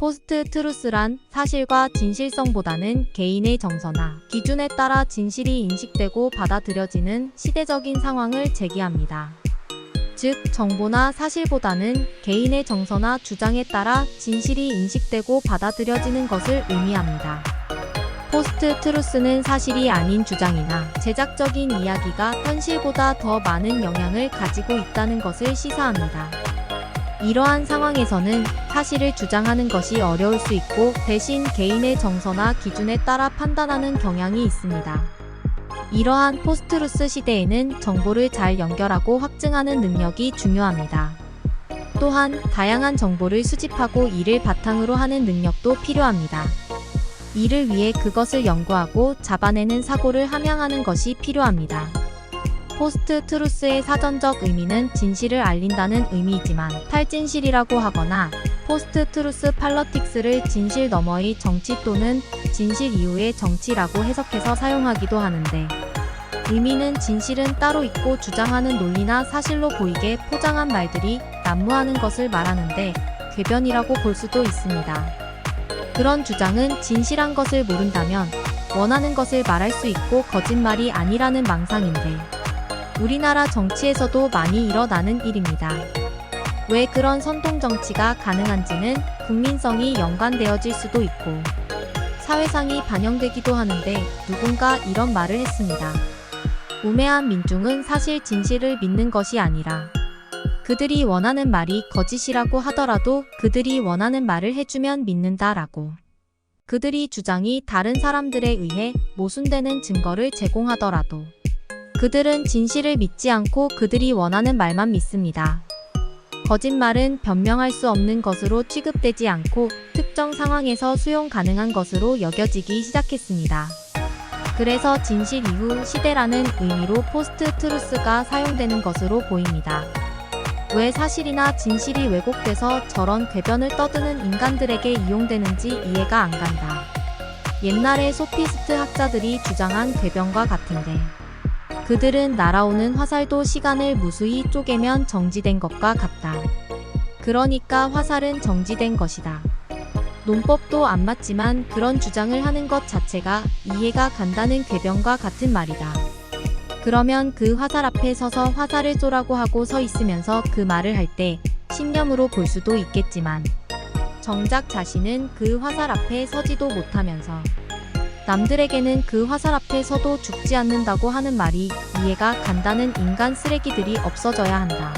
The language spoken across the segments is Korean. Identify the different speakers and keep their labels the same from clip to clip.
Speaker 1: 포스트 트루스란 사실과 진실성보다는 개인의 정서나 기준에 따라 진실이 인식되고 받아들여지는 시대적인 상황을 제기합니다. 즉, 정보나 사실보다는 개인의 정서나 주장에 따라 진실이 인식되고 받아들여지는 것을 의미합니다. 포스트 트루스는 사실이 아닌 주장이나 제작적인 이야기가 현실보다 더 많은 영향을 가지고 있다는 것을 시사합니다. 이러한 상황에서는 사실을 주장하는 것이 어려울 수 있고 대신 개인의 정서나 기준에 따라 판단하는 경향이 있습니다. 이러한 포스트루스 시대에는 정보를 잘 연결하고 확증하는 능력이 중요합니다. 또한 다양한 정보를 수집하고 이를 바탕으로 하는 능력도 필요합니다. 이를 위해 그것을 연구하고 잡아내는 사고를 함양하는 것이 필요합니다. 포스트 트루스의 사전적 의미는 진실을 알린다는 의미이지만 탈진실이라고 하거나 포스트 트루스 팔러틱스를 진실 너머의 정치 또는 진실 이후의 정치라고 해석해서 사용하기도 하는데, 의미는 진실은 따로 있고 주장하는 논리나 사실로 보이게 포장한 말들이 난무하는 것을 말하는데 궤변이라고 볼 수도 있습니다. 그런 주장은 진실한 것을 모른다면 원하는 것을 말할 수 있고 거짓말이 아니라는 망상인데, 우리나라 정치에서도 많이 일어나는 일입니다. 왜 그런 선동 정치가 가능한지는 국민성이 연관되어질 수도 있고 사회상이 반영되기도 하는데, 누군가 이런 말을 했습니다. 우매한 민중은 사실 진실을 믿는 것이 아니라 그들이 원하는 말이 거짓이라고 하더라도 그들이 원하는 말을 해주면 믿는다라고. 그들이 주장이 다른 사람들에 의해 모순되는 증거를 제공하더라도 그들은 진실을 믿지 않고 그들이 원하는 말만 믿습니다. 거짓말은 변명할 수 없는 것으로 취급되지 않고 특정 상황에서 수용 가능한 것으로 여겨지기 시작했습니다. 그래서 진실 이후 시대라는 의미로 포스트 트루스가 사용되는 것으로 보입니다. 왜 사실이나 진실이 왜곡돼서 저런 궤변을 떠드는 인간들에게 이용되는지 이해가 안 간다. 옛날에 소피스트 학자들이 주장한 궤변과 같은데, 그들은 날아오는 화살도 시간을 무수히 쪼개면 정지된 것과 같다. 그러니까 화살은 정지된 것이다. 논법도 안 맞지만 그런 주장을 하는 것 자체가 이해가 간다는 궤변과 같은 말이다. 그러면 그 화살 앞에 서서 화살을 쏘라고 하고 서 있으면서 그 말을 할 때 신념으로 볼 수도 있겠지만, 정작 자신은 그 화살 앞에 서지도 못하면서 남들에게는 그 화살 앞에 서도 죽지 않는다고 하는 말이 이해가 간다는 인간 쓰레기들이 없어져야 한다.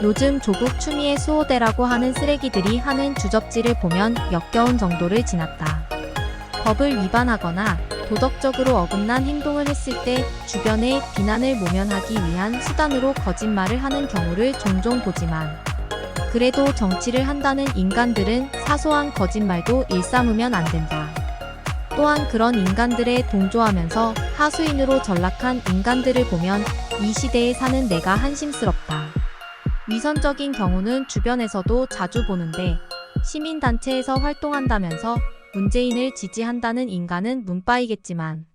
Speaker 1: 요즘 조국 추미애 수호대라고 하는 쓰레기들이 하는 주접질을 보면 역겨운 정도를 지났다. 법을 위반하거나 도덕적으로 어긋난 행동을 했을 때 주변의 비난을 모면하기 위한 수단으로 거짓말을 하는 경우를 종종 보지만, 그래도 정치를 한다는 인간들은 사소한 거짓말도 일삼으면 안 된다. 또한 그런 인간들에 동조하면서 하수인으로 전락한 인간들을 보면 이 시대에 사는 내가 한심스럽다. 위선적인 경우는 주변에서도 자주 보는데, 시민단체에서 활동한다면서 문재인을 지지한다는 인간은 문바이겠지만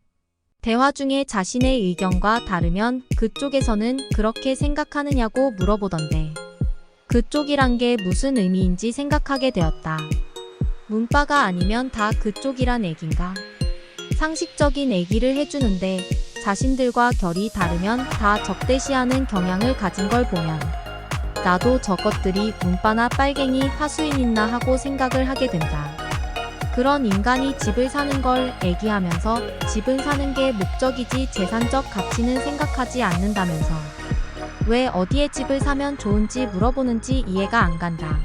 Speaker 1: 대화 중에 자신의 의견과 다르면 그쪽에서는 그렇게 생각하느냐고 물어보던데, 그쪽이란 게 무슨 의미인지 생각하게 되었다. 문바가 아니면 다 그쪽이란 얘긴가? 상식적인 얘기를 해주는데 자신들과 결이 다르면 다 적대시하는 경향을 가진 걸 보면 나도 저것들이 문바나 빨갱이 하수인이나 하고 생각을 하게 된다. 그런 인간이 집을 사는 걸 얘기하면서 집은 사는 게 목적이지 재산적 가치는 생각하지 않는다면서 왜 어디에 집을 사면 좋은지 물어보는지 이해가 안 간다.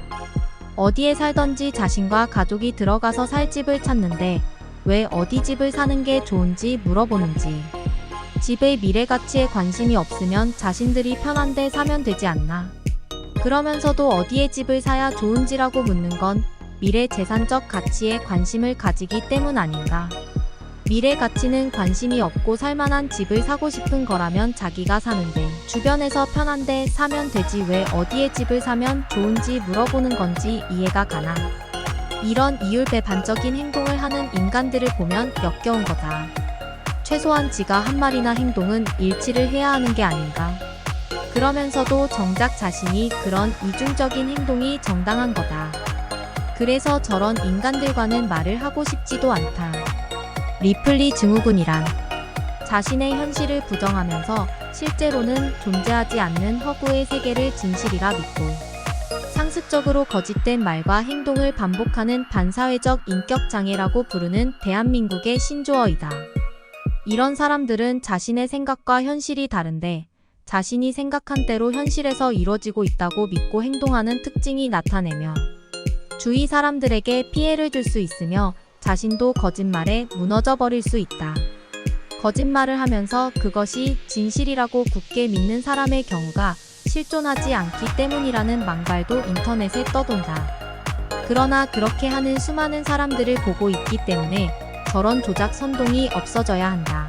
Speaker 1: 어디에 살던지 자신과 가족이 들어가서 살 집을 찾는데 왜 어디 집을 사는 게 좋은지 물어보는지. 집의 미래 가치에 관심이 없으면 자신들이 편한 데 사면 되지 않나. 그러면서도 어디에 집을 사야 좋은지라고 묻는 건 미래 재산적 가치에 관심을 가지기 때문 아닌가. 미래 가치는 관심이 없고 살만한 집을 사고 싶은 거라면 자기가 사는데 주변에서 편한데 사면 되지 왜 어디에 집을 사면 좋은지 물어보는 건지 이해가 가나. 이런 이율배반적인 행동을 하는 인간들을 보면 역겨운 거다. 최소한 지가 한 말이나 행동은 일치를 해야 하는 게 아닌가. 그러면서도 정작 자신이 그런 이중적인 행동이 정당한 거다. 그래서 저런 인간들과는 말을 하고 싶지도 않다. 리플리 증후군이란 자신의 현실을 부정하면서 실제로는 존재하지 않는 허구의 세계를 진실이라 믿고 상습적으로 거짓된 말과 행동을 반복하는 반사회적 인격장애라고 부르는 대한민국의 신조어이다. 이런 사람들은 자신의 생각과 현실이 다른데 자신이 생각한 대로 현실에서 이루어지고 있다고 믿고 행동하는 특징이 나타내며 주위 사람들에게 피해를 줄 수 있으며 자신도 거짓말에 무너져 버릴 수 있다. 거짓말을 하면서 그것이 진실이라고 굳게 믿는 사람의 경우가 실존하지 않기 때문이라는 망발도 인터넷에 떠돈다. 그러나 그렇게 하는 수많은 사람들을 보고 있기 때문에 저런 조작 선동이 없어져야 한다.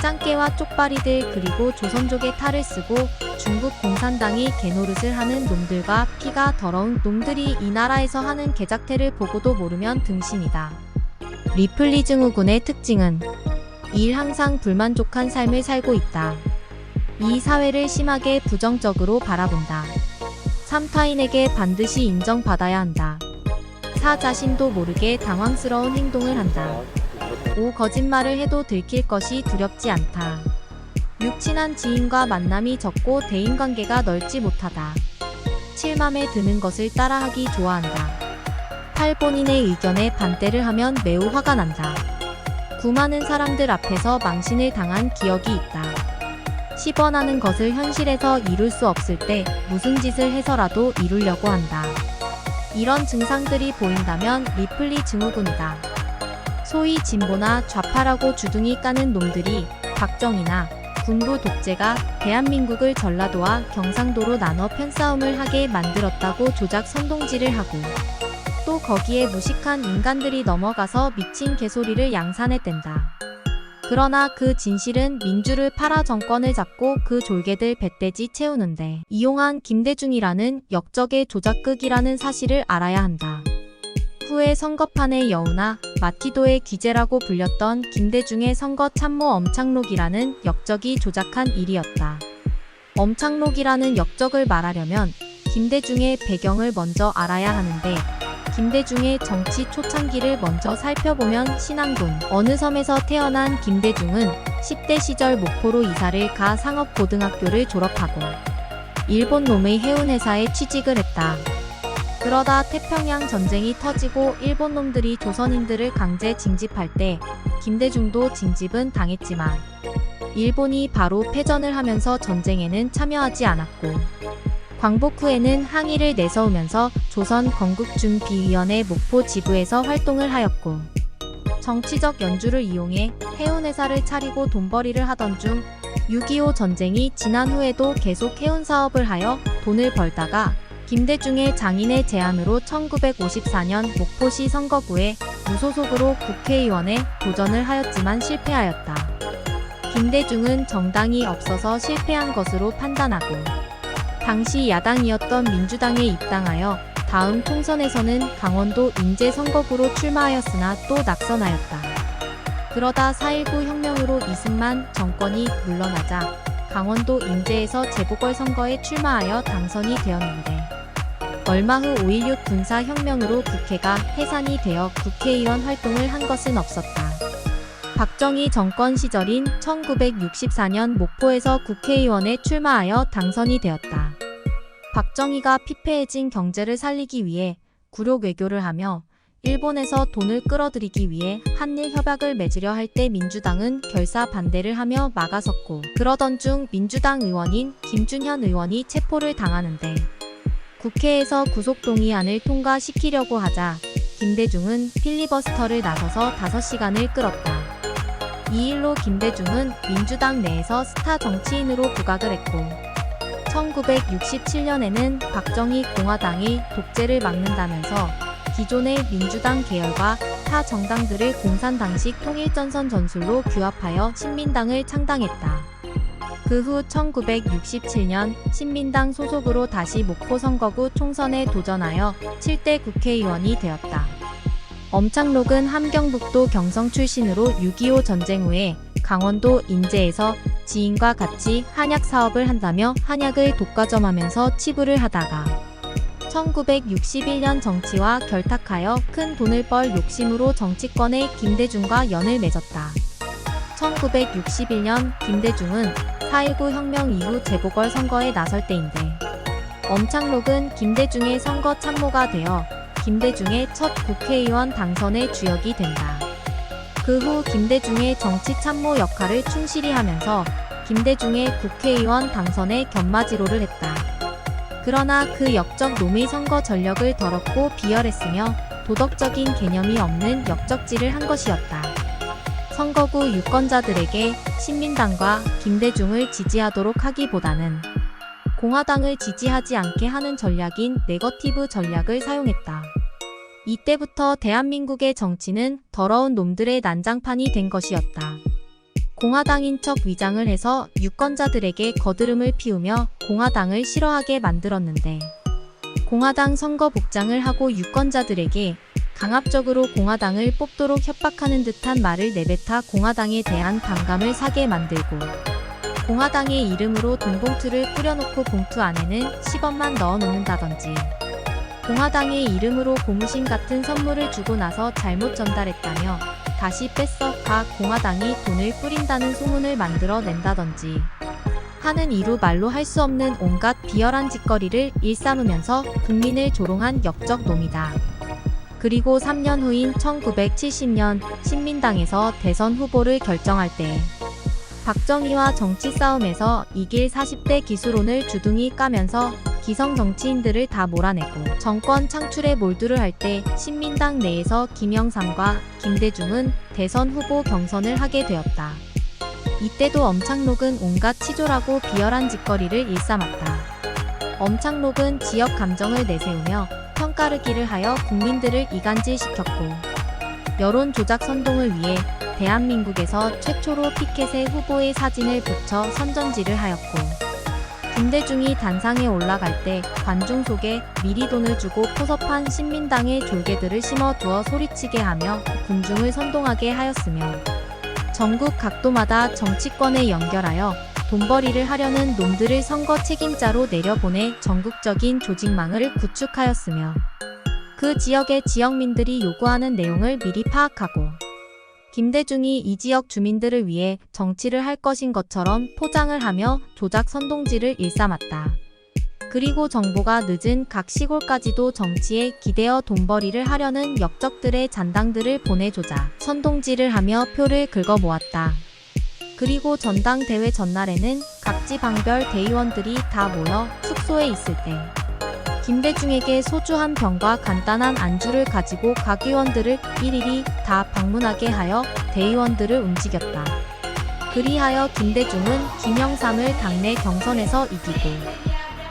Speaker 1: 짱깨와 쪽발이들 그리고 조선족의 탈을 쓰고 중국 공산당이 개노릇을 하는 놈들과 피가 더러운 놈들이 이 나라에서 하는 개작태를 보고도 모르면 등신이다. 리플리 증후군의 특징은 일 항상 불만족한 삶을 살고 있다. 이 사회를 심하게 부정적으로 바라본다. 3. 타인에게 반드시 인정받아야 한다. 4. 자신도 모르게 당황스러운 행동을 한다. 5. 거짓말을 해도 들킬 것이 두렵지 않다. 6. 친한 지인과 만남이 적고 대인관계가 넓지 못하다. 7. 맘에 드는 것을 따라하기 좋아한다. 8. 본인의 의견에 반대를 하면 매우 화가 난다. 9. 많은 사람들 앞에서 망신을 당한 기억이 있다. 10. 원하는 것을 현실에서 이룰 수 없을 때 무슨 짓을 해서라도 이루려고 한다. 이런 증상들이 보인다면 리플리 증후군이다. 소위 진보나 좌파라고 주둥이 까는 놈들이 박정희나 군부 독재가 대한민국을 전라도와 경상도로 나눠 편싸움을 하게 만들었다고 조작 선동질을 하고 또 거기에 무식한 인간들이 넘어가서 미친 개소리를 양산해댄다. 그러나 그 진실은 민주를 팔아 정권을 잡고 그 졸개들 배떼지 채우는데 이용한 김대중이라는 역적의 조작극이라는 사실을 알아야 한다. 후에 선거판의 여우나 마티도의 귀재라고 불렸던 김대중의 선거 참모 엄창록이라는 역적이 조작한 일이었다. 엄창록이라는 역적을 말하려면 김대중의 배경을 먼저 알아야 하는데 김대중의 정치 초창기를 먼저 살펴보면 신안군 어느 섬에서 태어난 김대중은 10대 시절 목포로 이사를 가 상업고등학교를 졸업하고 일본 놈의 해운회사에 취직을 했다. 그러다 태평양 전쟁이 터지고 일본 놈들이 조선인들을 강제 징집할 때 김대중도 징집은 당했지만 일본이 바로 패전을 하면서 전쟁에는 참여하지 않았고 광복 후에는 항의를 내세우면서 조선 건국준비위원회 목포 지부에서 활동을 하였고 정치적 연주를 이용해 해운회사를 차리고 돈벌이를 하던 중 6.25 전쟁이 지난 후에도 계속 해운사업을 하여 돈을 벌다가 김대중의 장인의 제안으로 1954년 목포시 선거구에 무소속으로 국회의원에 도전을 하였지만 실패하였다. 김대중은 정당이 없어서 실패한 것으로 판단하고 당시 야당이었던 민주당에 입당하여 다음 총선에서는 강원도 인제 선거구로 출마하였으나 또 낙선하였다. 그러다 4.19 혁명으로 이승만 정권이 물러나자 강원도 인제에서 재보궐선거에 출마하여 당선이 되었는데 얼마 후 5.16 군사혁명으로 국회가 해산이 되어 국회의원 활동을 한 것은 없었다. 박정희 정권 시절인 1964년 목포에서 국회의원에 출마하여 당선이 되었다. 박정희가 피폐해진 경제를 살리기 위해 굴욕 외교를 하며 일본에서 돈을 끌어들이기 위해 한일 협약을 맺으려 할 때 민주당은 결사 반대를 하며 막아섰고 그러던 중 민주당 의원인 김준현 의원이 체포를 당하는데 국회에서 구속동의안을 통과시키려고 하자 김대중은 필리버스터를 나서서 5시간을 끌었다. 이 일로 김대중은 민주당 내에서 스타 정치인으로 부각을 했고 1967년에는 박정희 공화당이 독재를 막는다면서 기존의 민주당 계열과 타 정당들을 공산당식 통일전선 전술로 규합하여 신민당을 창당했다. 그 후 1967년 신민당 소속으로 다시 목포 선거구 총선에 도전하여 7대 국회의원이 되었다. 엄창록은 함경북도 경성 출신으로 6.25 전쟁 후에 강원도 인제에서 지인과 같이 한약 사업을 한다며 한약을 독과점하면서 치부를 하다가 1961년 정치와 결탁하여 큰 돈을 벌 욕심으로 정치권의 김대중과 연을 맺었다. 1961년 김대중은 4.19 혁명 이후 재보궐선거에 나설 때인데 엄창록은 김대중의 선거 참모가 되어 김대중의 첫 국회의원 당선의 주역이 된다. 그 후 김대중의 정치 참모 역할을 충실히 하면서 김대중의 국회의원 당선에 견마지로를 했다. 그러나 그 역적 노무의 선거 전력을 더럽고 비열했으며 도덕적인 개념이 없는 역적질을 한 것이었다. 선거구 유권자들에게 신민당과 김대중을 지지하도록 하기보다는 공화당을 지지하지 않게 하는 전략인 네거티브 전략을 사용했다. 이때부터 대한민국의 정치는 더러운 놈들의 난장판이 된 것이었다. 공화당인 척 위장을 해서 유권자들에게 거드름을 피우며 공화당을 싫어하게 만들었는데 공화당 선거 복장을 하고 유권자들에게 강압적으로 공화당을 뽑도록 협박하는 듯한 말을 내뱉아 공화당에 대한 반감을 사게 만들고 공화당의 이름으로 돈봉투를 뿌려놓고 봉투 안에는 10원만 넣어놓는다든지 공화당의 이름으로 고무신 같은 선물을 주고 나서 잘못 전달했다며 다시 뺏어가 공화당이 돈을 뿌린다는 소문을 만들어 낸다든지 하는 이루 말로 할 수 없는 온갖 비열한 짓거리를 일삼으면서 국민을 조롱한 역적 놈이다. 그리고 3년 후인 1970년 신민당에서 대선 후보를 결정할 때 박정희와 정치 싸움에서 이길 40대 기수론을 주둥이 까면서 기성 정치인들을 다 몰아내고 정권 창출에 몰두를 할 때 신민당 내에서 김영삼과 김대중은 대선 후보 경선을 하게 되었다. 이때도 엄창록은 온갖 치졸하고 비열한 짓거리를 일삼았다. 엄창록은 지역 감정을 내세우며 편가르기를 하여 국민들을 이간질시켰고 여론 조작 선동을 위해 대한민국에서 최초로 피켓에 후보의 사진을 붙여 선전지를 하였고 김대중이 단상에 올라갈 때 관중 속에 미리 돈을 주고 포섭한 신민당의 졸개들을 심어두어 소리치게 하며 군중을 선동하게 하였으며 전국 각도마다 정치권에 연결하여 돈벌이를 하려는 놈들을 선거 책임자로 내려보내 전국적인 조직망을 구축하였으며 그 지역의 지역민들이 요구하는 내용을 미리 파악하고 김대중이 이 지역 주민들을 위해 정치를 할 것인 것처럼 포장을 하며 조작 선동지를 일삼았다. 그리고 정보가 늦은 각 시골까지도 정치에 기대어 돈벌이를 하려는 역적들의 잔당들을 보내조자 선동지를 하며 표를 긁어 모았다. 그리고 전당대회 전날에는 각 지방별 대의원들이 다 모여 숙소에 있을 때 김대중에게 소주 한 병과 간단한 안주를 가지고 각 의원들을 일일이 다 방문하게 하여 대의원들을 움직였다. 그리하여 김대중은 김영삼을 당내 경선에서 이기고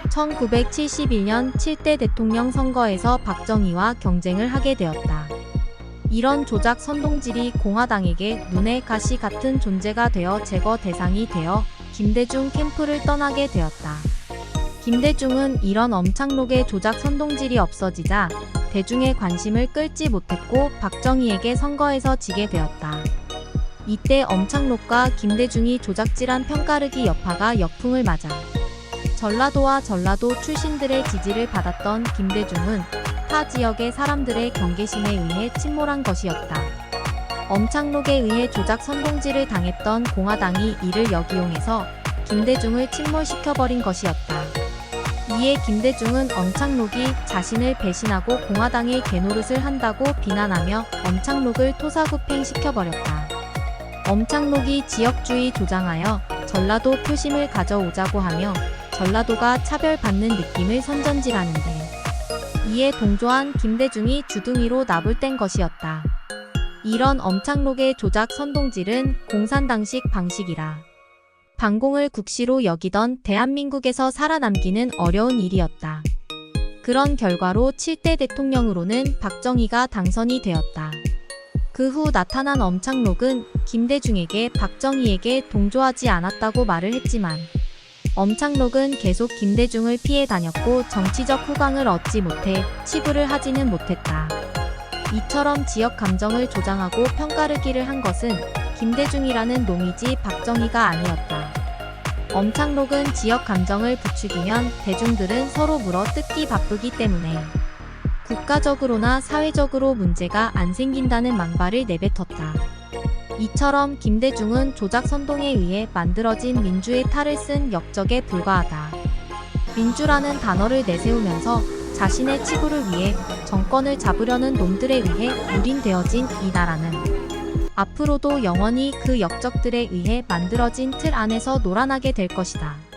Speaker 1: 1971년 7대 대통령 선거에서 박정희와 경쟁을 하게 되었다. 이런 조작 선동질이 공화당에게 눈의 가시 같은 존재가 되어 제거 대상이 되어 김대중 캠프를 떠나게 되었다. 김대중은 이런 엄창록의 조작 선동질이 없어지자 대중의 관심을 끌지 못했고 박정희에게 선거에서 지게 되었다. 이때 엄창록과 김대중이 조작질한 편가르기 여파가 역풍을 맞아 전라도와 전라도 출신들의 지지를 받았던 김대중은 타 지역의 사람들의 경계심에 의해 침몰한 것이었다. 엄창록에 의해 조작 선동질을 당했던 공화당이 이를 역이용해서 김대중을 침몰시켜버린 것이었다. 이에 김대중은 엄창록이 자신을 배신하고 공화당의 개노릇을 한다고 비난하며 엄창록을 토사구팽시켜버렸다. 엄창록이 지역주의 조장하여 전라도 표심을 가져오자고 하며 전라도가 차별받는 느낌을 선전질하는데 이에 동조한 김대중이 주둥이로 나불뗀 것이었다. 이런 엄창록의 조작 선동질은 공산당식 방식이라 반공을 국시로 여기던 대한민국에서 살아남기는 어려운 일이었다. 그런 결과로 7대 대통령으로는 박정희가 당선이 되었다. 그 후 나타난 엄창록은 김대중에게 박정희에게 동조하지 않았다고 말을 했지만 엄창록은 계속 김대중을 피해 다녔고 정치적 후광을 얻지 못해 치부를 하지는 못했다. 이처럼 지역 감정을 조장하고 편가르기를 한 것은 김대중이라는 놈이지 박정희가 아니었다. 엄창록은 지역 감정을 부추기면 대중들은 서로 물어뜯기 바쁘기 때문에 국가적으로나 사회적으로 문제가 안 생긴다는 망발을 내뱉었다. 이처럼 김대중은 조작 선동에 의해 만들어진 민주의 탈을 쓴 역적에 불과하다. 민주라는 단어를 내세우면서 자신의 치부를 위해 정권을 잡으려는 놈들에 의해 유린되어진 이 나라는 앞으로도 영원히 그 역적들에 의해 만들어진 틀 안에서 놀아나게 될 것이다.